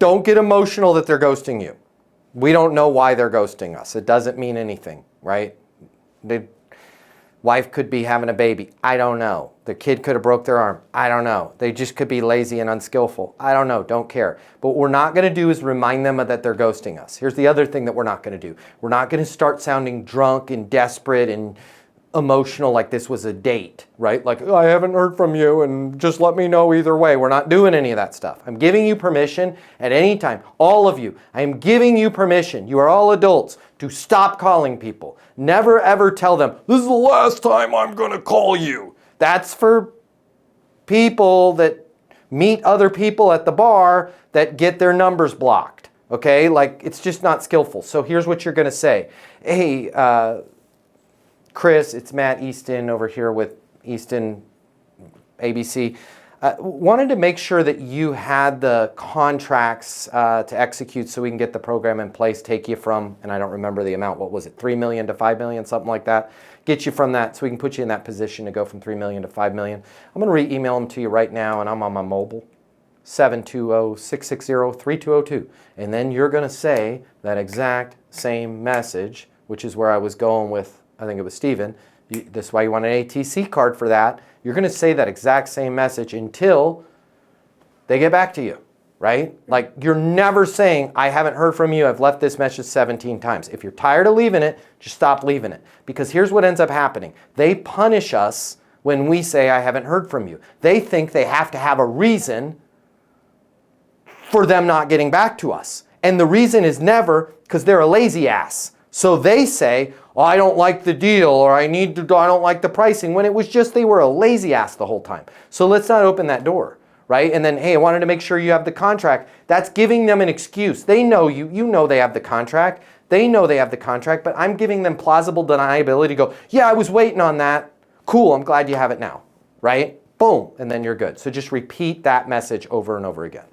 don't get emotional that they're ghosting you. We don't know why they're ghosting us. It doesn't mean anything, right? The wife could be having a baby. I don't know. The kid could have broke their arm. I don't know. They just could be lazy and unskillful. I don't know. Don't care. But what we're not going to do is remind them that they're ghosting us. Here's the other thing that we're not going to do. We're not going to start sounding drunk and desperate and emotional like this was a date, right? Like, oh, I haven't heard from you and just let me know either way. We're not doing any of that stuff. I'm giving you permission at any time. All of you, I am giving you permission. You are all adults to stop calling people. Never ever tell them, this is the last time I'm going to call you. That's for people that meet other people at the bar that get their numbers blocked, okay? Like, it's just not skillful. So here's what you're going to say. Hey, Chris, it's Matt Easton over here with Easton ABC. Wanted to make sure that you had the contracts to execute so we can get the program in place, take you from, and I don't remember the amount, what was it, 3 million to 5 million, something like that. Get you from that so we can put you in that position to go from 3 million to 5 million. I'm going to re-email them to you right now, and I'm on my mobile, 720-660-3202. And then you're going to say that exact same message, which is where I was going with, I think it was Steven. This is why you want an ATC card for that. You're going to say that exact same message until they get back to you, right? Like, you're never saying, I haven't heard from you. I've left this message 17 times. If you're tired of leaving it, just stop leaving it. Because here's what ends up happening. They punish us when we say, I haven't heard from you. They think they have to have a reason for them not getting back to us. And the reason is never because they're a lazy ass. So they say, oh, I don't like the deal, or I don't like the pricing, when it was just they were a lazy ass the whole time. So let's not open that door, right? And then, hey, I wanted to make sure you have the contract. That's giving them an excuse. They know you know they have the contract. They know they have the contract, but I'm giving them plausible deniability to go, yeah, I was waiting on that. Cool, I'm glad you have it now, right? Boom, and then you're good. So just repeat that message over and over again.